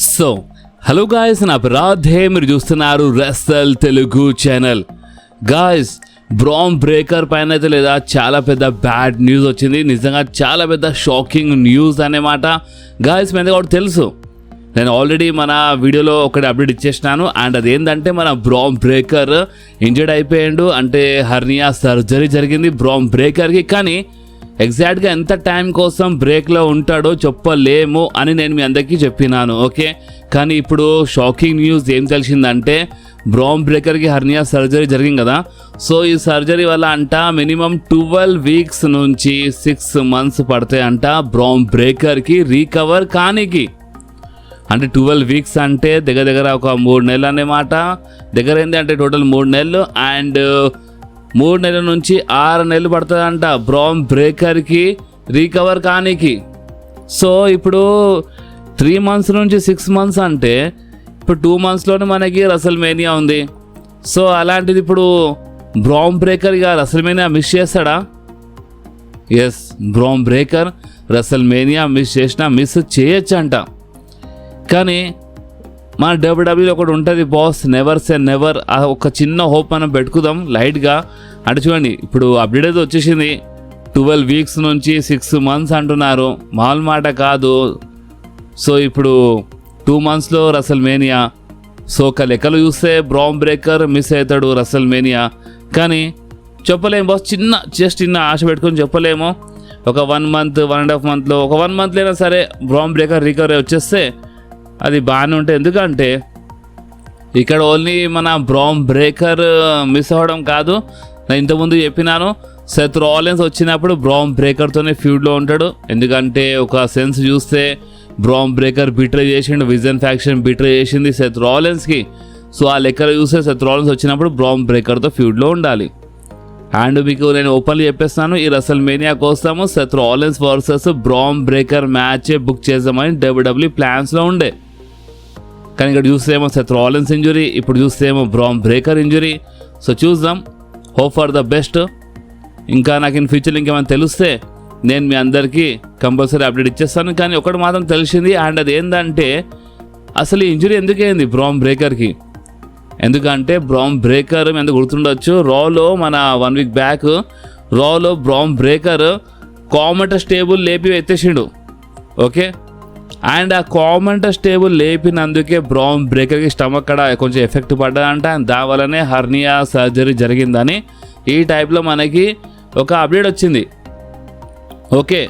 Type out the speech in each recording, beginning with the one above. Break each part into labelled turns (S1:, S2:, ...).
S1: So hello guys, నా రాధే, మీరు చూస్తున్నారు రెస్సల్ తెలుగు ఛానల్. గాయస్, బ్రామ్ బ్రేకర్ పైన అయితే లేదా చాలా పెద్ద బ్యాడ్ న్యూస్ వచ్చింది. నిజంగా చాలా పెద్ద షాకింగ్ న్యూస్ అన్నమాట. గాయస్, మీ కూడా తెలుసు, నేను ఆల్రెడీ మన వీడియోలో ఒకటి అప్డేట్ ఇచ్చేసినాను. అండ్ అదేంటంటే మన బ్రామ్ బ్రేకర్ ఇంజర్డ్ అయిపోయాడు. అంటే హర్నియా సర్జరీ జరిగింది బ్రామ్ బ్రేకర్కి. కానీ ఎగ్జాక్ట్గా ఎంత టైం కోసం బ్రేక్లో ఉంటాడో చెప్పలేము అని నేను మీ అందరికీ చెప్పినాను. ఓకే, కానీ ఇప్పుడు షాకింగ్ న్యూస్ ఏం తెలిసిందంటే బ్రామ్ బ్రేకర్కి హర్నియా సర్జరీ జరిగింది కదా. సో ఈ సర్జరీ వల్ల అంట మినిమం 12 వీక్స్ నుంచి 6 మంత్స్ పడతాయి అంట బ్రామ్ బ్రేకర్కి రీకవర్ కానికి. అంటే 12 వీక్స్ అంటే దగ్గర ఒక 3 నెలలు అన్నమాట. దగ్గర ఏంటి అంటే టోటల్ 3 నెలలు. అండ్ 3 నెలల నుంచి 6 నెలలు పడుతుందంట బ్రామ్ బ్రేకర్కి రీకవర్ కానికి. సో ఇప్పుడు 3 మంత్స్ నుంచి 6 మంత్స్ అంటే ఇప్పుడు 2 మంత్స్లోనే మనకి రసల్మేనియా ఉంది. సో అలాంటిది ఇప్పుడు బ్రామ్ బ్రేకర్ ఇక రసల్మేనియా మిస్ చేస్తాడా? ఎస్, బ్రామ్ బ్రేకర్ రసల్మేనియా మిస్ చేయొచ్చు అంట. కానీ మన డబ్ల్యూడబ్ల్యూలో ఒకటి ఉంటుంది, బాస్, నెవర్ సే నెవర్. ఒక చిన్న హోప్ మనం పెట్టుకుందాం లైట్గా. అంటే చూడండి, ఇప్పుడు అప్డేట్ అయితే వచ్చేసింది, 12 వీక్స్ నుంచి 6 మంత్స్ అంటున్నారు, మామూలు మాట కాదు. సో ఇప్పుడు 2 మంత్స్లో రసల్మేనియా. సో ఒక లెక్కలు చూస్తే బ్రామ్ బ్రేకర్ మిస్ అవుతాడు రసల్మేనియా. కానీ చెప్పలేము బాస్, చిన్న ఆశ పెట్టుకొని చెప్పలేము. ఒక 1 మంత్ 1.5 మంత్లో, ఒక 1 మంత్లో సరే బ్రామ్ బ్రేకర్ రికవరీ వచ్చేస్తే అది బాగానే ఉంటుంది. ఎందుకంటే ఇక్కడ ఓన్లీ మన బ్రామ్ బ్రేకర్ మిస్ అవ్వడం కాదు, నేను ఇంతకుముందు చెప్పినాను, సెత్ రాలిన్స్ వచ్చినప్పుడు బ్రామ్ బ్రేకర్తోనే ఫ్యూడ్లో ఉంటాడు. ఎందుకంటే ఒక సెన్స్ చూస్తే బ్రామ్ బ్రేకర్ బిట్రే చేసిండు, విజన్ ఫ్యాక్షన్ బిట్రే చేసింది సెత్ రాలిన్స్కి. సో ఆ లెక్కలు చూస్తే సెత్ రాలిన్స్ వచ్చినప్పుడు బ్రామ్ బ్రేకర్తో ఫ్యూడ్లో ఉండాలి. అండ్ మీకు నేను ఓపెన్లీ చెప్పేస్తాను, ఈ రసల్మేనియా కోసము Seth Rollins versus బ్రామ్ breaker match book చేద్దామని డబ్ల్యూడబ్ల్యూ ప్లాన్స్లో ఉండే. కానీ ఇక్కడ చూస్తేమో సెత్ రాలిన్స్ ఇంజురీ, ఇప్పుడు చూస్తేమో బ్రామ్ బ్రేకర్ ఇంజురీ. సో చూద్దాం, హోప్ ఫర్ ద బెస్ట్. ఇంకా నాకు ఇన్ ఫ్యూచర్ ఇంకేమైనా తెలిస్తే నేను మీ అందరికీ కంపల్సరీ అప్డేట్ ఇచ్చేస్తాను. కానీ ఒకటి మాత్రం తెలిసింది, అండ్ అది ఏంటంటే అసలు ఈ ఇంజురీ ఎందుకైంది బ్రామ్ బ్రేకర్కి. ఎందుకంటే బ్రామ్ బ్రేకర్ ఎందుకు గుర్తుండొచ్చు, రాలో మన 1 వీక్ బ్యాక్ రాలో బ్రామ్ బ్రేకర్ కామెంటస్ టేబుల్ లేపి ఎత్తేసిండు. ఓకే, అండ్ ఆ కామెంటస్ టేబుల్ లేపినందుకే బ్రామ్ బ్రేకర్కి స్టమక్ కూడా కొంచెం ఎఫెక్ట్ పడ్డదంట. దానివల్లనే హర్నియా సర్జరీ జరిగిందని ఈ టైప్లో మనకి ఒక అప్డేట్ వచ్చింది. ఓకే,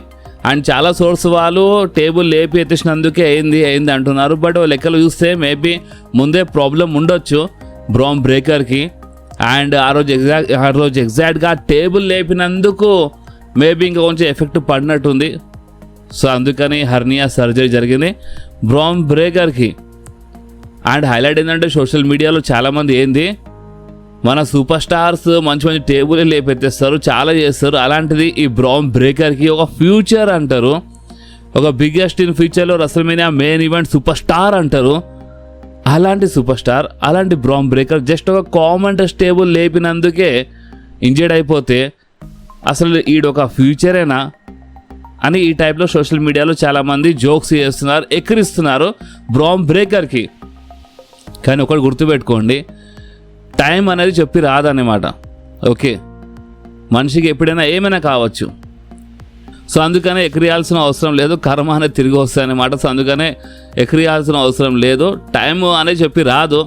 S1: అండ్ చాలా సోర్స్ వాళ్ళు టేబుల్ లేపి ఎత్తేసినందుకే అయింది అంటున్నారు. బట్ లెక్కలు చూస్తే మేబీ ముందే ప్రాబ్లం ఉండొచ్చు బ్రామ్ బ్రేకర్కి. అండ్ ఆ రోజు ఎగ్జాక్ట్గా టేబుల్ లేపినందుకు మేబీ ఇంకా కొంచెం ఎఫెక్ట్ పడినట్టుంది. సో అందుకని హర్నియా సర్జరీ జరిగింది బ్రామ్ బ్రేకర్కి. అండ్ హైలైట్ ఏంటంటే సోషల్ మీడియాలో చాలామంది ఏంది మన సూపర్ స్టార్స్ మంచి టేబుల్ లేపెత్తేస్తారు, చాలా చేస్తారు. అలాంటిది ఈ బ్రామ్ బ్రేకర్కి ఒక ఫ్యూచర్ అంటారు, ఒక బిగ్గెస్ట్ ఇన్ ఫ్యూచర్లో రసల్మేనియా మెయిన్ ఈవెంట్ సూపర్ స్టార్ అంటారు. అలాంటి సూపర్ స్టార్, అలాంటి బ్రామ్ బ్రేకర్ జస్ట్ ఒక కామెంటస్ టేబుల్ లేపినందుకే ఇంజర్డ్ అయిపోతే అసలు ఈడొక ఫ్యూచరేనా అని ఈ టైప్లో సోషల్ మీడియాలో చాలామంది జోక్స్ చేస్తున్నారు, ఎక్కిరిస్తున్నారు బ్రామ్ బ్రేకర్కి. కానీ ఒకటి గుర్తుపెట్టుకోండి, టైం అనేది చెప్పి రాదన్నమాట. ఓకే, మనిషికి ఎప్పుడైనా ఏమైనా కావచ్చు. సో అందుకనే ఎక్కిరియాల్సిన అవసరం లేదు, కర్మ అనేది తిరిగి వస్తాయన్నమాట. సో అందుకనే ఎక్కిరియాల్సిన అవసరం లేదు, టైం అనేది చెప్పి రాదు.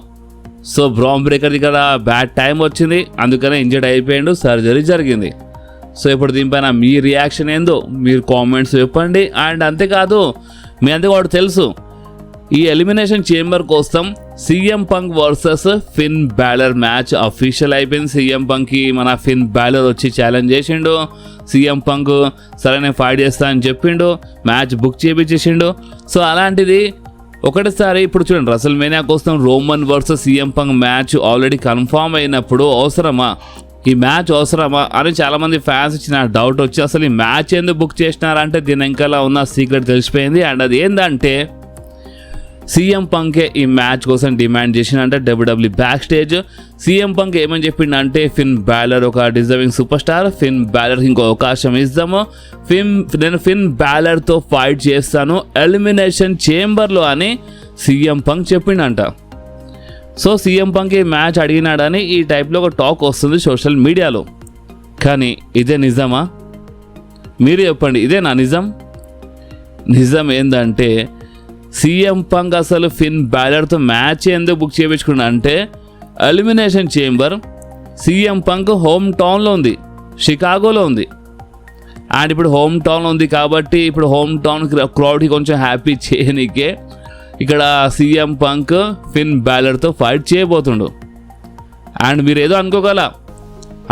S1: సో బ్రామ్ బ్రేకర్ ఇక్కడ బ్యాడ్ టైం వచ్చింది, అందుకనే ఇంజర్డ్ అయిపోయాడు, సర్జరీ జరిగింది. సో ఇప్పుడు దీనిపైన మీ రియాక్షన్ ఏందో మీరు కామెంట్స్ చెప్పండి. అండ్ అంతేకాదు, మీ అందరికీ వాడు తెలుసు, ఈ ఎలిమినేషన్ చేంబర్ కోసం సీఎం పంక్ వర్సెస్ ఫిన్ బ్యాలర్ మ్యాచ్ అఫీషియల్ అయిపోయింది. సీఎం పంక్కి మన ఫిన్ బ్యాలర్ వచ్చి ఛాలెంజ్ చేసిండు. సీఎం పంక్ సరే నేను ఫైట్ చేస్తా అని చెప్పిండు, మ్యాచ్ బుక్ చేయించేసిండు. సో అలాంటిది ఒకటిసారి ఇప్పుడు చూడండి, రసల్మేనియా కోసం Roman versus CM Punk match already confirm అయినప్పుడు ఈ మ్యాచ్ అవసరమా అని చాలామంది ఫ్యాన్స్ ఇచ్చిన డౌట్ వచ్చి అసలు ఈ మ్యాచ్ ఎందుకు బుక్ చేసినారంటే దీని వెనకాల ఉన్న సీక్రెట్ తెలిసిపోయింది. అండ్ అది ఏంటంటే సీఎం పంకే ఈ మ్యాచ్ కోసం డిమాండ్ చేసిందంటే WWE backstage. CM Punk ఏమని చెప్పిండంటే ఫిన్ బ్యాలర్ ఒక డిజర్వింగ్ సూపర్ స్టార్, ఫిన్ బ్యాలర్కి ఇంకో అవకాశం ఇద్దాము, నేను ఫిన్ బ్యాలర్తో ఫైట్ చేస్తాను ఎలిమినేషన్ చేంబర్లో అని సీఎం పంక్ చెప్పిండంట. సో సీఎం పంక్ ఈ మ్యాచ్ అడిగినాడని ఈ టైప్లో ఒక టాక్ వస్తుంది సోషల్ మీడియాలో. కానీ ఇదే నిజమా? మీరు చెప్పండి, ఇదేనా నిజం? నిజం ఏంటంటే సీఎం పంక్ అసలు ఫిన్ బ్యాలర్తో మ్యాచ్ ఎందుకు బుక్ చేయించుకున్నా అంటే elimination chamber CM punk home టౌన్లో ఉంది, షికాగోలో ఉంది. అండ్ ఇప్పుడు హోమ్ టౌన్ ఉంది కాబట్టి ఇప్పుడు హోమ్ టౌన్ క్రౌడ్కి కొంచెం హ్యాపీ చేయనికే ఇక్కడ సీఎం పంక్ ఫిన్ బ్యాలర్తో ఫైట్ చేయబోతుండు. అండ్ మీరు ఏదో అనుకోగల,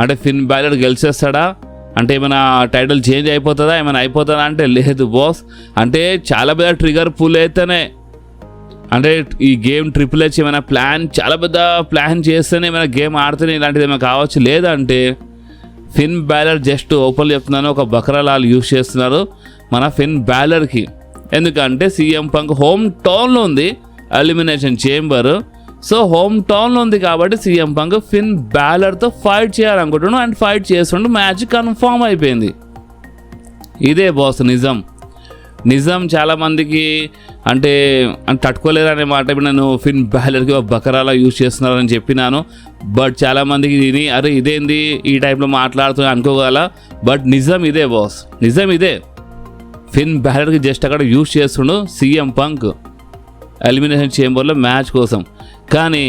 S1: అంటే ఫిన్ బ్యాలర్ గెలిచేస్తాడా అంటే ఏమైనా టైటిల్ చేంజ్ అయిపోతుందా, ఏమైనా అయిపోతుందా అంటే లేదు బాస్. అంటే చాలా పెద్ద ట్రిగర్ పుల్ అయితేనే, అంటే ఈ గేమ్ ట్రిపుల్ హెచ్ ఏమైనా చాలా పెద్ద ప్లాన్ చేస్తేనే ఏమైనా గేమ్ ఆడితేనే ఇలాంటిది ఏమైనా కావచ్చు. లేదంటే ఫిన్ బ్యాలర్ జస్ట్ ఓపెన్ చెప్తున్నాను, ఒక బకరాలాల్ యూస్ చేస్తున్నారు మన ఫిన్ బ్యాలర్కి. ఎందుకంటే సీఎం పంక్ హోమ్ టౌన్లో ఉంది ఎలిమినేషన్ చేంబర్. సో హోమ్ టౌన్లో ఉంది కాబట్టి సీఎం పంక్ ఫిన్ బ్యాలర్తో ఫైట్ చేయాలనుకుంటున్నాడు. అండ్ ఫైట్ చేస్తుండే మ్యాచ్ కన్ఫామ్ అయిపోయింది. ఇదే బాస్ నిజం. చాలామందికి అంటే తట్టుకోలేరనే మాట ఇప్పుడు నేను ఫిన్ బ్యాలర్కి బకరాలా యూజ్ చేస్తున్నారని చెప్పినాను. బట్ చాలామందికి దీని అరే ఇదేంది ఈ టైప్లో మాట్లాడుతున్నా అనుకోగల. బట్ నిజం ఇదే బాస్, నిజం ఇదే. ఫిన్ బ్యాలర్కి జస్ట్ అక్కడ యూజ్ చేస్తుండు సీఎం పంక్ ఎలిమినేషన్ చేంబర్లో మ్యాచ్ కోసం. కానీ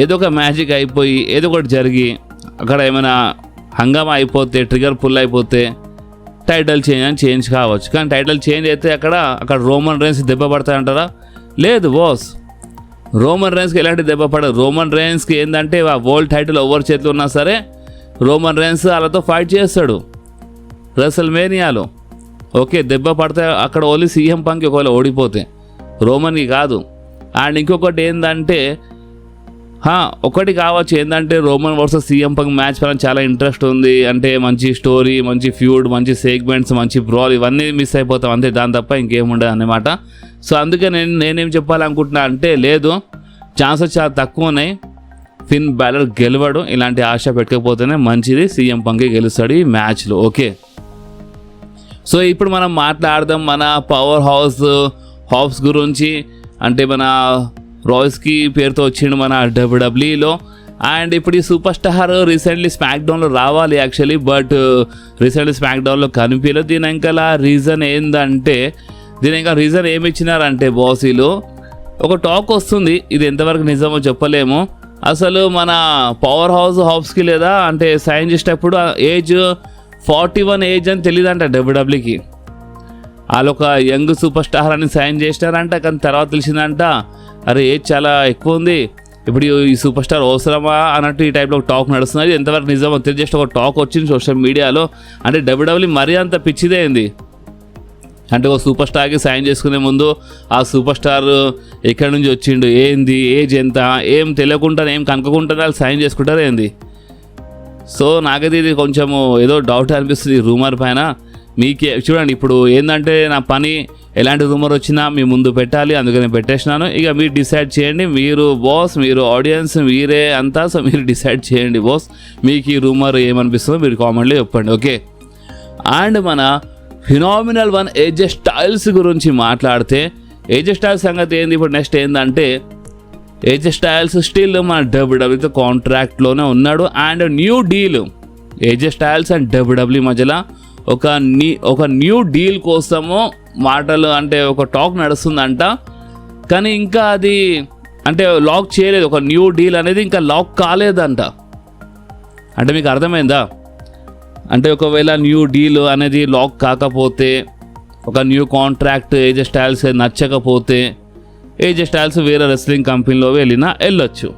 S1: ఏదో ఒక మ్యాజిక్ అయిపోయి ఏదో ఒకటి జరిగి అక్కడ ఏమైనా హంగామా అయిపోతే, ట్రిగర్ పుల్ అయిపోతే టైటిల్ చేంజ్ కావచ్చు. కానీ టైటిల్ చేంజ్ అయితే అక్కడ రోమన్ రైన్స్ దెబ్బ పడతాయంటారా? లేదు బాస్, రోమన్ రైన్స్కి ఎలాంటి దెబ్బ పడదు. రోమన్ రైన్స్కి ఏంటంటే ఆ వరల్డ్ టైటిల్ ఎవరి చేతిలో ఉన్నా సరే రోమన్ రైన్స్ వాళ్ళతో ఫైట్ చేస్తాడు రెసల్మేనియాలో. ఓకే, దెబ్బ పడితే అక్కడ ఓన్లీ సీఎం పంక్ ఒకవేళ ఓడిపోతే, రోమన్కి కాదు. అండ్ ఇంకొకటి ఏంటంటే ఒకటి కావచ్చు ఏంటంటే Roman versus CM Punk match పైన చాలా ఇంట్రెస్ట్ ఉంది. అంటే మంచి స్టోరీ, మంచి ఫ్యూడ్, మంచి సెగ్మెంట్స్, మంచి బ్రాల్ ఇవన్నీ మిస్ అయిపోతాం అంతే, దాని తప్ప ఇంకేముండదు అన్నమాట. సో అందుకే నేనేం చెప్పాలనుకుంటున్నా అంటే లేదు, ఛాన్సెస్ చాలా తక్కువ ఉన్నాయి. ఫిన్ బ్యాలర్ గెలవడు, ఇలాంటి ఆశ పెట్టకపోతేనే మంచిది. సీఎం పంక్ గెలుస్తాడు ఈ మ్యాచ్లో. ఓకే, సో ఇప్పుడు మనం మాట్లాడదాం మన పవర్ హౌస్ గురించి. అంటే మన రాయ్స్కి పేరుతో వచ్చిండు మన డబ్ల్యూడబ్ల్యూఈలో. అండ్ ఇప్పుడు ఈ సూపర్ స్టార్ రీసెంట్లీ స్మాక్ డౌన్లో రావాలి యాక్చువల్లీ, బట్ రీసెంట్లీ స్మాక్ డౌన్లో కనిపించలేదు. దీని ఇంకా రీజన్ ఏంటంటే రీజన్ ఏమి ఇచ్చినారంటే బాసీలు ఒక టాక్ వస్తుంది, ఇది ఎంతవరకు నిజమో చెప్పలేము. అసలు మన పవర్ హౌస్కి లేదా అంటే సైన్ చేసేటప్పుడు ఏజ్ 41 ఏజ్ అని తెలియదంట డబ్ల్యూడబ్ల్యూకి. వాళ్ళు ఒక యంగ్ సూపర్ స్టార్ అని సైన్ చేసినారంట. కానీ తర్వాత తెలిసిందంట అరే ఏజ్ చాలా ఎక్కువ ఉంది, ఇప్పుడు ఈ సూపర్ స్టార్ అవసరమా అన్నట్టు ఈ టైప్లో టాక్ నడుస్తున్నది. ఎంతవరకు నిజమో తెలియదు, జస్ట్ ఒక టాక్ వచ్చింది సోషల్ మీడియాలో. అంటే డబ్ల్యూడబ్ల్యూ మరీ అంత పిచ్చిదే అయింది. అంటే ఒక సూపర్ స్టార్కి సైన్ చేసుకునే ముందు ఆ సూపర్ స్టార్ ఎక్కడి నుంచి వచ్చిండు, ఏంది, ఏజ్ ఎంత, ఏం తెలియకుండా ఏం కనుక్కుంటే వాళ్ళు సైన్ చేసుకుంటారు ఏంది. సో నాకైతే ఇది కొంచెము ఏదో డౌట్ అనిపిస్తుంది రూమర్ పైన. మీకే చూడండి, ఇప్పుడు ఏంటంటే నా పని ఎలాంటి రూమర్ వచ్చినా మీ ముందు పెట్టాలి, అందుకని పెట్టేసినాను. ఇక మీరు డిసైడ్ చేయండి, మీరు బాస్, మీరు ఆడియన్స్, మీరే అంతా. సో మీరు డిసైడ్ చేయండి బాస్, మీకు ఈ రూమర్ ఏమనిపిస్తుందో మీరు కామెంట్లో చెప్పండి. ఓకే, అండ్ మన ఫినామినల్ వన్ ఏజే స్టైల్స్ గురించి మాట్లాడితే ఏజే స్టైల్స్ సంగతి ఏంది ఇప్పుడు నెక్స్ట్ ఏంటంటే ఏజే స్టైల్స్ స్టిల్ మన డబ్ల్యూడబ్ల్యూతో కాంట్రాక్ట్లోనే ఉన్నాడు. And new deal AJ Styles and WWE మధ్యలో ఒక న్యూ డీల్ కోసము మాటలు అంటే ఒక టాక్ నడుస్తుందంట. కానీ ఇంకా అది అంటే లాక్ చేయలేదు, ఒక న్యూ డీల్ అనేది ఇంకా లాక్ కాలేదంట. అంటే మీకు అర్థమైందా? అంటే ఒకవేళ న్యూ డీల్ అనేది లాక్ కాకపోతే, ఒక న్యూ కాంట్రాక్ట్ ఏజే స్టైల్స్ నచ్చకపోతే ఏజే స్టైల్స్ వేరే రెస్లింగ్ కంపెనీలో వెళ్ళొచ్చు.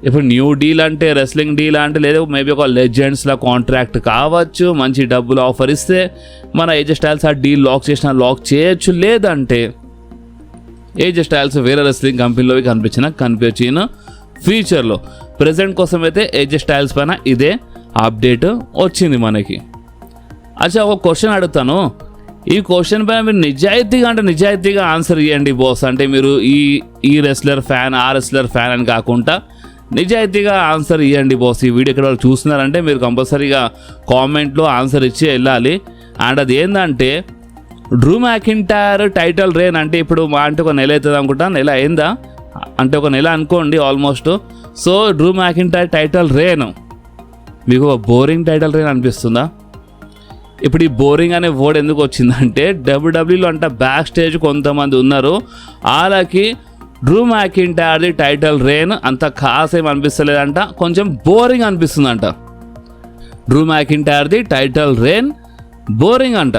S1: ఇప్పుడు న్యూ డీల్ అంటే రెస్లింగ్ డీల్ అంటే లేదు, మేబీ ఒక లెజెండ్స్లో కాంట్రాక్ట్ కావచ్చు, మంచి డబ్బులు ఆఫర్ ఇస్తే మన ఏజే స్టైల్స్ ఆ డీల్ లాక్ చేయొచ్చు. లేదంటే ఏజే స్టైల్స్ వేరే రెస్లింగ్ కంపెనీలో కనిపించిన ఫ్యూచర్లో. ప్రజెంట్ కోసం అయితే ఏజే స్టైల్స్ పైన ఇదే అప్డేట్ వచ్చింది మనకి. అచ్చా, ఒక క్వశ్చన్ అడుగుతాను, ఈ క్వశ్చన్ పైన మీరు నిజాయితీగా ఆన్సర్ ఇవ్వండి బాస్. అంటే మీరు ఈ రెస్లర్ ఫ్యాన్, ఆ రెస్లర్ ఫ్యాన్ అని కాకుండా నిజాయితీగా ఆన్సర్ ఇవ్వండి బాస్. ఈ వీడియో ఇక్కడ చూస్తున్నారంటే మీరు కంపల్సరీగా కామెంట్లో ఆన్సర్ ఇచ్చి వెళ్ళాలి. అండ్ అది ఏంటంటే డ్రూ మ్యాకింటైర్ టైటిల్ రేన్ అంటే ఇప్పుడు మా అంటే ఒక నెల అవుతుంది అనుకుంటా, నెల అయిందా అంటే ఒక నెల అనుకోండి almost. So Drew McIntyre title rain మీకు బోరింగ్ టైటిల్ రేన్ అనిపిస్తుందా? ఇప్పుడు ఈ బోరింగ్ అనే వర్డ్ ఎందుకు వచ్చిందంటే డబ్ల్యూడబ్ల్యూలో అంట బ్యాక్ స్టేజ్ కొంతమంది ఉన్నారు, వాళ్ళకి డ్రూ మ్యాకింటైర్ది టైటిల్ రేన్ అంత ఖాసేం అనిపిస్తలేదంట, కొంచెం బోరింగ్ అనిపిస్తుందంట. డ్రూ మ్యాకింటైర్ది టైటిల్ రేన్ బోరింగ్ అంట.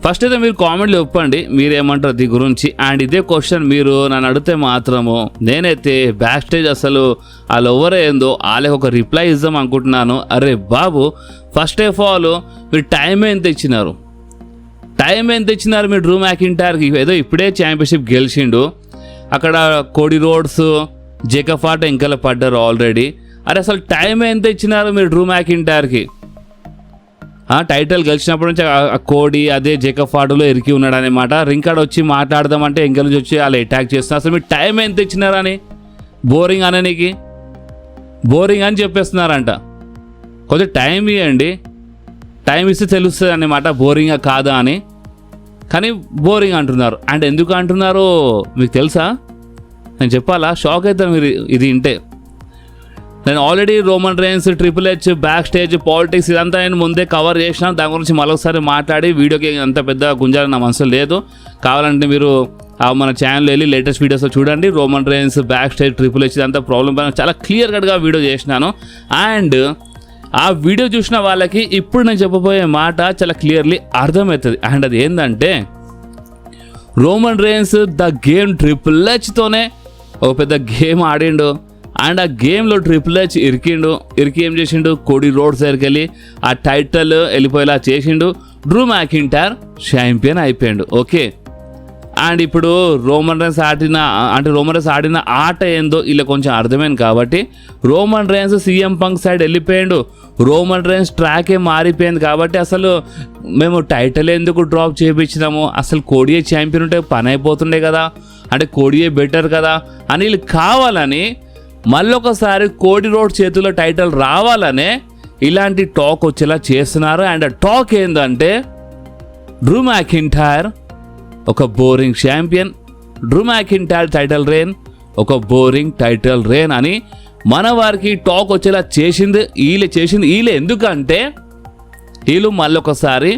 S1: ఫస్ట్ అయితే మీరు కామెంట్లో చెప్పండి మీరేమంటారు దీని గురించి. అండ్ ఇదే క్వశ్చన్ మీరు నన్ను అడిగితే మాత్రము నేనైతే బ్యాక్ స్టేజ్ అసలు వాళ్ళు ఎవరో ఏందో వాళ్ళకి ఒక రిప్లై ఇద్దాం అనుకుంటున్నాను. అరే బాబు, ఫస్ట్ ఆఫ్ ఆల్ మీరు టైం ఎంత ఇచ్చినారు మీరు డ్రూ మ్యాకింటైర్కి? ఏదో ఇప్పుడే ఛాంపియన్షిప్ గెలిచిండు, అక్కడ కోడి రోడ్స్ జేకబ్ ఫాట్ ఇంకలా పడ్డారు ఆల్రెడీ. అరే అసలు టైం ఎంత ఇచ్చినారు మీరు డ్రూ మ్యాకింటైర్కి? టైటిల్ గెలిచినప్పటి నుంచి ఆ కోడి అదే జేకబ్ ఫాటులో ఇరికి ఉన్నాడు అనమాట. రింకాడ్ వచ్చి మాట్లాడదామంటే ఇంక నుంచి వచ్చి వాళ్ళు అటాక్ చేస్తున్నారు. అసలు మీరు టైం ఎంత ఇచ్చినారని బోరింగ్ అననికి బోరింగ్ అని చెప్పేస్తున్నారంట. కొంచెం టైం ఇవ్వండి, టైం ఇస్తే తెలుస్తుంది అన్నమాట బోరింగా కాదా అని. కానీ బోరింగ్ అంటున్నారు. అండ్ ఎందుకు అంటున్నారో మీకు తెలుసా? నేను చెప్పాలా? షాక్ అవుతాను మీరు ఇది వింటే. నేను already Roman rains, triple H, back stage, politics ఇదంతా నేను ముందే కవర్ చేసినాను. దాని గురించి మరొకసారి మాట్లాడి వీడియోకి అంత పెద్ద గుంజాలని నా మనసులో లేదు. కావాలంటే మీరు మన ఛానల్లో వెళ్ళి లేటెస్ట్ వీడియోస్లో చూడండి. Roman rains, back stage, triple H ఇదంతా ప్రాబ్లం పైన చాలా క్లియర్ కట్గా వీడియో చేసినాను. అండ్ ఆ వీడియో చూసిన వాళ్ళకి ఇప్పుడు నేను చెప్పబోయే మాట చాలా క్లియర్లీ అర్థమవుతుంది. అండ్ అది ఏంటంటే Roman Reigns the game triple హెచ్తోనే ఒక పెద్ద గేమ్ ఆడిండు. అండ్ ఆ గేమ్లో ట్రిపుల్ హెచ్ ఇరికి ఏం చేసిండు? కోడి రోడ్స్ దగ్గరికి వెళ్ళి ఆ టైటిల్ వెళ్ళిపోయేలా చేసిండు. డ్రూ మ్యాకింటైర్ ఛాంపియన్ అయిపోయాడు. ఓకే. అండ్ ఇప్పుడు రోమన్ రేన్స్ ఆడిన ఆట ఏందో ఇలా కొంచెం అర్థమైంది కాబట్టి Roman rains CM punk side వెళ్ళిపోయాడు. రోమన్ రేన్స్ ట్రాకే మారిపోయింది కాబట్టి అసలు మేము టైటిల్ ఎందుకు డ్రాప్ చేయించినాము, అసలు కోడియే ఛాంపియన్ ఉంటే పని అయిపోతుండే కదా, అంటే కోడియే బెటర్ కదా అని వీళ్ళు కావాలని మళ్ళొకసారి కోడి రోడ్ చేతిలో టైటిల్ రావాలనే ఇలాంటి టాక్ వచ్చేలా చేస్తున్నారు. అండ్ ఆ టాక్ ఏంటంటే డ్రూ మ్యాకింటైర్ ఒక boring champion, Drew McIntyre title rain ఒక బోరింగ్ టైటిల్ రేన్ అని మన వారికి టాక్ వచ్చేలా చేసింది వీళ్ళే. ఎందుకంటే వీళ్ళు మళ్ళొకసారి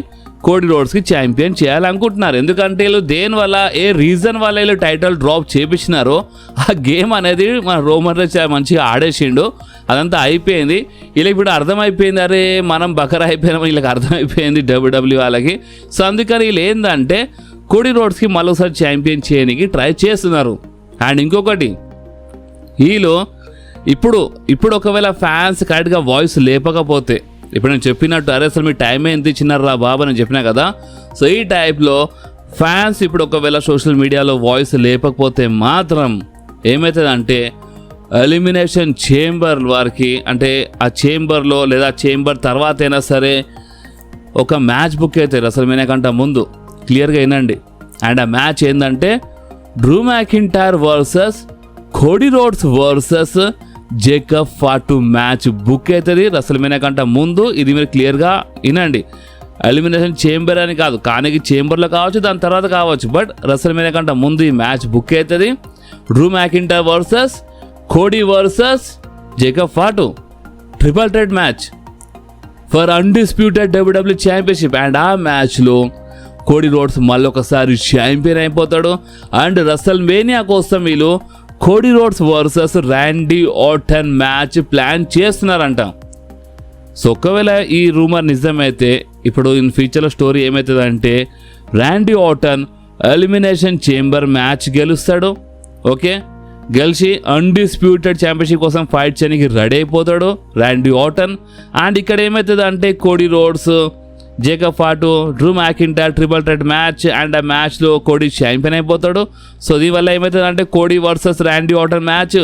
S1: కోడి రోడ్స్కి ఛాంపియన్ చేయాలనుకుంటున్నారు. ఎందుకంటే వీళ్ళు దేనివల్ల ఏ రీజన్ వల్ల వీళ్ళు టైటిల్ డ్రాప్ చేపించినారో ఆ గేమ్ అనేది మన రోమన్ రేన్స్ మంచిగా ఆడేసిండు, అదంతా అయిపోయింది. వీళ్ళకి ఇప్పుడు అర్థమైపోయింది, అరే మనం బకరా అయిపోయినామని వీళ్ళకి అర్థమైపోయింది డబ్ల్యూడబ్ల్యూ వాళ్ళకి. సో అందుకని వీళ్ళు ఏంటంటే కోడి రోడ్స్కి మళ్ళొకసారి ఛాంపియన్ చేయడానికి ట్రై చేస్తున్నారు. అండ్ ఇంకొకటి వీళ్ళు ఇప్పుడు ఒకవేళ ఫ్యాన్స్ కరెక్ట్గా వాయిస్ లేపకపోతే, ఇప్పుడు నేను చెప్పినట్టు అరే అసలు మీ టైమే ఎంత ఇచ్చినారా బాబా నేను చెప్పినా కదా. సో ఈ టైప్లో ఫ్యాన్స్ ఇప్పుడు ఒకవేళ సోషల్ మీడియాలో వాయిస్ లేపకపోతే మాత్రం ఏమవుతుందంటే ఎలిమినేషన్ చేంబర్ వారికి, అంటే ఆ చేంబర్లో లేదా చేంబర్ తర్వాత అయినా సరే ఒక మ్యాచ్ బుక్ అవుతారు అసలు మీనకంట ముందు. క్లియర్గా వినండి. అండ్ ఆ మ్యాచ్ ఏంటంటే Drew McIntyre versus Cody Rhodes versus Jacob Fatu match book అవుతుంది రెస్ల్మేనియా కంటే ముందు. ఇది మీరు క్లియర్గా వినండి. ఎలిమినేషన్ చేంబర్ అని కాదు, కానీ చేంబర్లో కావచ్చు, దాని తర్వాత కావచ్చు, బట్ రెస్ల్మేనియా కంటే ముందు ఈ మ్యాచ్ బుక్ అవుతుంది. Drew McIntyre versus Cody versus Jacob Fatu triple threat match for undisputed WWE championship. And ఆ మ్యాచ్లో కోడి రోడ్స్ మళ్ళొకసారి ఛాంపియన్ అయిపోతాడు. అండ్ రెస్ల్మేనియా కోసం వీళ్ళు Cody Rhodes versus Randy Orton match plan చేస్తున్నారంట. సో ఒకవేళ ఈ రూమర్ నిజమైతే ఇప్పుడు ఇన్ ఫ్యూచర్లో స్టోరీ ఏమవుతుందంటే Randy Orton elimination chamber match గెలుస్తాడు. ఓకే, గెలిచి అన్డిస్ప్యూటెడ్ ఛాంపియన్షిప్ కోసం ఫైట్ చేయడానికి రెడీ అయిపోతాడు ర్యాండీ ఆర్టన్. అండ్ ఇక్కడ ఏమవుతుంది అంటే Cody Rhodes, Jacob Fatu, Drew McIntyre triple threat match. And ఆ మ్యాచ్లో కోడి ఛాంపియన్ అయిపోతాడు. సో దీనివల్ల ఏమవుతుంది అంటే Cody versus Randy Orton match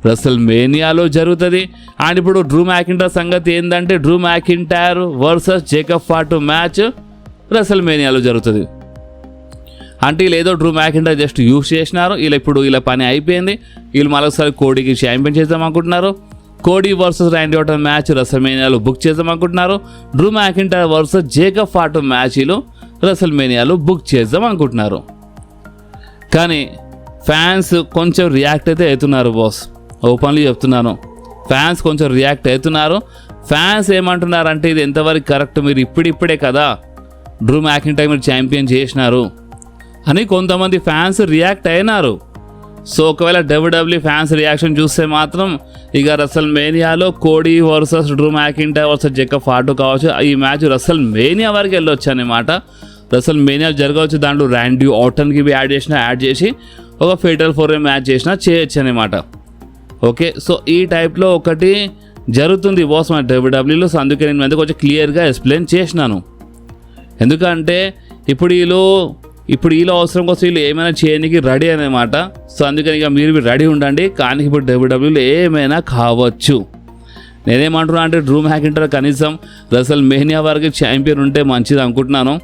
S1: రెస్ల్మేనియాలో జరుగుతుంది. అండ్ ఇప్పుడు డ్రూ మ్యాకింటైర్ సంగతి ఏంటంటే Drew McIntyre versus Jacob Fatu match రెస్ల్మేనియాలో జరుగుతుంది. అంటే వీళ్ళు ఏదో డ్రూ మ్యాకింటైర్ జస్ట్ యూజ్ చేసినారు, వీళ్ళ పని అయిపోయింది. వీళ్ళు మరొకసారి కోడికి ఛాంపియన్ చేద్దాం అనుకుంటున్నారు. Cody versus Randy Orton match రెస్ల్మేనియాలో బుక్ చేద్దాం అనుకుంటున్నారు. Drew McIntyre versus Jacob Fatu మ్యాచ్లు రెసల్ మేనియాలో బుక్ చేద్దాం అనుకుంటున్నారు. కానీ ఫ్యాన్స్ కొంచెం రియాక్ట్ అయితే అవుతున్నారు బాస్, ఓపెన్లీ చెప్తున్నాను. ఫ్యాన్స్ కొంచెం రియాక్ట్ అవుతున్నారు. ఫ్యాన్స్ ఏమంటున్నారంటే ఇది ఎంతవరకు కరెక్ట్, మీరు ఇప్పుడిప్పుడే కదా డ్రూ మ్యాకింటైర్ మీరు ఛాంపియన్ చేసినారు అని కొంతమంది ఫ్యాన్స్ రియాక్ట్ అయినారు. సో ఒకవేళ డబ్ల్యూడబ్ల్యూ ఫ్యాన్స్ రియాక్షన్ చూస్తే మాత్రం ఇక రెసల్ మేనియాలో Cody versus Drew McIntyre versus Jacob Fatu కావచ్చు, ఈ మ్యాచ్ రెసల్ మేనియా వరకు వెళ్ళొచ్చు అన్నమాట. రెసల్ మేనియా జరగవచ్చు, దాంట్లో ర్యాండీ ఆర్టన్కి యాడ్ చేసి ఒక ఫేటల్ 4-way మ్యాచ్ చేసినా చేయొచ్చు అనమాట. ఓకే, సో ఈ టైప్లో ఒకటి జరుగుతుంది బాస్ మన డబ్ల్యూడబ్ల్యూలో. సో అందుకే నేను మీద కొంచెం క్లియర్గా ఎక్స్ప్లెయిన్ చేసినాను. ఎందుకంటే ఇప్పుడు వీళ్ళు అవసరం కోసం వీళ్ళు ఏమైనా చేయడానికి రెడీ అనమాట. సో అందుకని ఇక మీరు రెడీ ఉండండి. కానీ ఇప్పుడు డబ్ల్యూడబ్ల్యూలో ఏమైనా కావచ్చు. నేనేమంటున్నా అంటే డ్రూ మ్యాకింటైర్ కనీసం రెసల్ మేనియా వరకు ఛాంపియన్ ఉంటే మంచిది అనుకుంటున్నాను.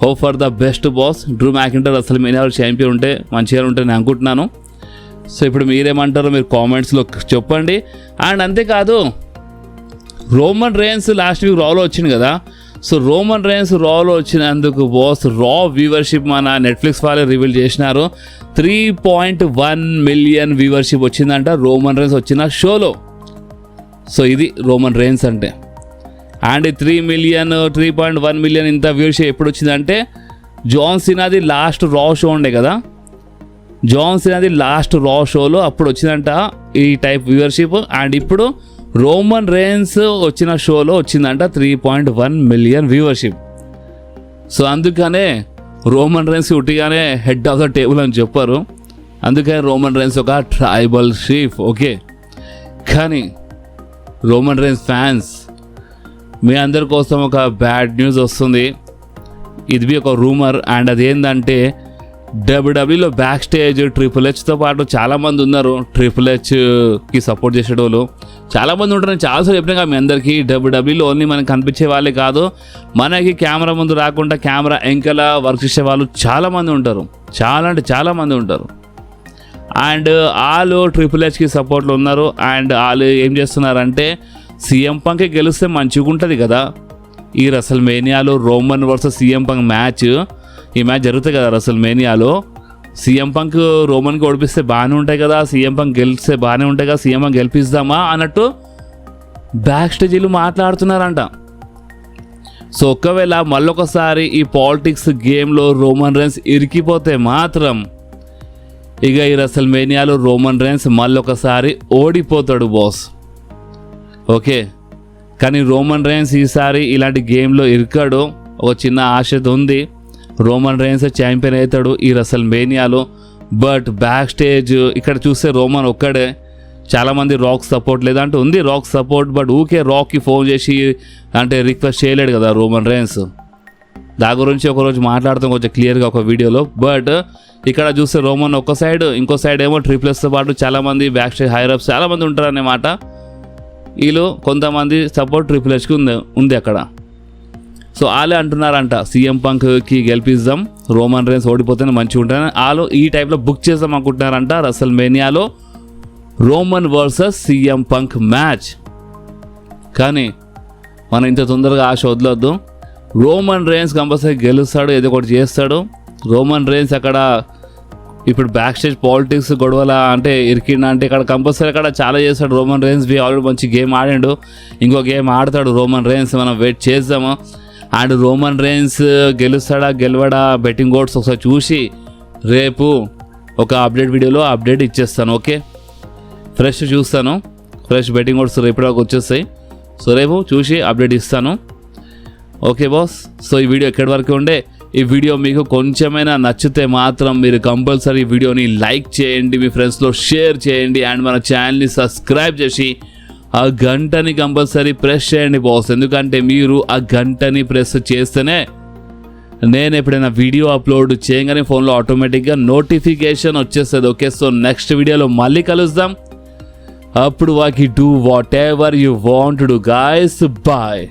S1: Hope for the best boss. Drew McIntyre రెసల్ mania వరకు ఛాంపియన్ ఉంటే మంచిగా ఉంటే నేను అనుకుంటున్నాను. సో ఇప్పుడు మీరేమంటారో మీరు కామెంట్స్లో చెప్పండి. అండ్ అంతేకాదు రోమన్ రేన్స్ లాస్ట్ వీక్ రాలో వచ్చింది కదా. సో రోమన్ రేన్స్ రాలో వచ్చినందుకు బాస్ రా వ్యూవర్షిప్ మన నెట్ఫ్లిక్స్ వాళ్ళే రివీల్ చేసినారు. 3.1 మిలియన్ వ్యూవర్షిప్ వచ్చిందంట రోమన్ రేన్స్ వచ్చిన షోలో. సో ఇది రోమన్ రేన్స్ అంటే. అండ్ 3.1 మిలియన్ ఇంత వ్యూవర్షిప్ ఎప్పుడు వచ్చిందంటే జాన్ సినాది లాస్ట్ రా షో ఉండే కదా, జాన్ సినాది లాస్ట్ రా షోలో అప్పుడు వచ్చిందంట ఈ టైప్ వ్యూవర్షిప్. అండ్ ఇప్పుడు రోమన్ రేన్స్ వచ్చిన షోలో వచ్చిందంట 3.1 మిలియన్ వ్యూవర్షిప్. సో అందుకనే రోమన్ రేన్స్ ఉట్టిగానే హెడ్ ఆఫ్ ద టేబుల్ అని చెప్పారు. అందుకని రోమన్ రేన్స్ ఒక ట్రైబల్ చీఫ్. ఓకే, కానీ రోమన్ రేన్స్ ఫ్యాన్స్ మీ అందరి కోసం ఒక బ్యాడ్ న్యూస్ వస్తుంది. ఇది ఒక రూమర్. అండ్ అదేంటంటే డబ్ల్యూడబ్ల్యూలో బ్యాక్ స్టేజ్ ట్రిపుల్ హెచ్తో పాటు చాలామంది ఉన్నారు. ట్రిపుల్ హెచ్కి సపోర్ట్ చేసేటోళ్ళు చాలామంది ఉంటారు. నేను చాలాసార్లు చెప్పినా మీ అందరికీ డబ్ల్యూడబ్ల్యూలో ఓన్లీ మనకి కనిపించే వాళ్ళే కాదు, మనకి కెమెరా ముందు రాకుండా కెమెరా వెంకల వర్క్ చేసే వాళ్ళు చాలామంది ఉంటారు. చాలా అంటే చాలామంది ఉంటారు. అండ్ వాళ్ళు ట్రిపుల్ హెచ్కి సపోర్ట్లో ఉన్నారు. అండ్ వాళ్ళు ఏం చేస్తున్నారంటే సీఎం పంక్ గెలిస్తే మంచిగా ఉంటుంది కదా. ఈ రెసల్ మేనియాలో Roman versus CM Punk match, ఈ మ్యాచ్ జరుగుతుంది కదా రెసల్ మేనియాలో. సీఎం పంక్ రోమన్కి ఓడిపిస్తే బాగానే ఉంటాయి కదా, సీఎం పంక్ గెలిస్తే బాగానే ఉంటాయి కదా, సీఎం పంక్ గెలిపిద్దామా అన్నట్టు బ్యాక్ స్టేజీలు మాట్లాడుతున్నారంట. సో ఒకవేళ మళ్ళొకసారి ఈ పాలిటిక్స్ గేమ్లో రోమన్ రేన్స్ ఇరికిపోతే మాత్రం ఇక ఈ రెసల్ మేనియాలో రోమన్ రేన్స్ మళ్ళొకసారి ఓడిపోతాడు బాస్. ఓకే, కానీ రోమన్ రేన్స్ ఈసారి ఇలాంటి గేమ్లో ఇరికాడు. ఒక చిన్న ఆశ ఉంది, రోమన్ రేన్స్ ఛాంపియన్ అవుతాడు ఈ రెసల్ మేనియాలో. బట్ బ్యాక్ స్టేజ్ ఇక్కడ చూస్తే రోమన్ ఒక్కడే, చాలామంది రాక్ సపోర్ట్ లేదంటే ఉంది రాక్ సపోర్ట్, బట్ ఊకే రాక్కి ఫోన్ చేసి అంటే రిక్వెస్ట్ చేయలేడు కదా రోమన్ రేన్స్. దాని గురించి ఒకరోజు మాట్లాడతాం కొంచెం క్లియర్గా ఒక వీడియోలో. బట్ ఇక్కడ చూస్తే రోమన్ ఒక సైడ్, ఇంకో సైడ్ ఏమో ట్రిపుల్ హెచ్తో పాటు చాలామంది బ్యాక్ స్టేజ్ హైరప్స్ చాలామంది ఉంటారన్నమాట. వీళ్ళు కొంతమంది సపోర్ట్ ట్రిపుల్ హెచ్కి ఉంది అక్కడ. సో వాళ్ళే అంటున్నారంట సీఎం పంక్కి గెలిపిద్దాం, రోమన్ రేన్స్ ఓడిపోతేనే మంచిగా ఉంటారని వాళ్ళు ఈ టైప్లో బుక్ చేద్దాం అనుకుంటున్నారంట రెసల్ మేనియాలో Roman versus CM Punk match. కానీ మనం ఇంత తొందరగా ఆశ వదలొద్దు. రోమన్ రేన్స్ కంపల్సరీ గెలుస్తాడు, ఏదో ఒకటి చేస్తాడు. రోమన్ రేన్స్ అక్కడ ఇప్పుడు బ్యాక్ స్టేజ్ పాలిటిక్స్ గొడవల అంటే ఇరికిండ అంటే ఇక్కడ కంపల్సరీ అక్కడ చాలా చేస్తాడు రోమన్ రేన్స్. ఆల్రెడీ మంచి గేమ్ ఆడాడు, ఇంకో గేమ్ ఆడతాడు రోమన్ రేన్స్. మనం వెయిట్ చేద్దాము. అండ్ రోమన్ రేన్స్ గెలుస్తాడా గెలవడా బెట్టింగ్ ఓట్స్ ఒకసారి చూసి రేపు ఒక అప్డేట్ వీడియోలో అప్డేట్ ఇచ్చేస్తాను. ఓకే, ఫ్రెష్ చూస్తాను, ఫ్రెష్ బెట్టింగ్ ఓట్స్ రేపటిదాకా వచ్చేస్తాయి. సో రేపు చూసి అప్డేట్ ఇస్తాను. ఓకే బాస్, సో ఈ వీడియో ఎక్కడి వరకు ఉండే. ఈ వీడియో మీకు కొంచెమైనా నచ్చితే మాత్రం మీరు కంపల్సరీ వీడియోని లైక్ చేయండి, మీ ఫ్రెండ్స్లో షేర్ చేయండి. అండ్ మన ఛానల్ని సబ్స్క్రైబ్ చేసి ఆ గంటని కంపల్సరీ ప్రెస్ చేయండి బాస్. ఎందుకంటే మీరు ఆ గంటని ప్రెస్ చేస్తేనే నేను ఎప్పుడైనా వీడియో అప్లోడ్ చేయగానే ఫోన్లో ఆటోమేటిక్గా నోటిఫికేషన్ వచ్చేస్తుంది. ఓకే, సో నెక్స్ట్ వీడియోలో మళ్ళీ కలుద్దాం. అప్పుడు వాకి do whatever you want to do guys. Bye.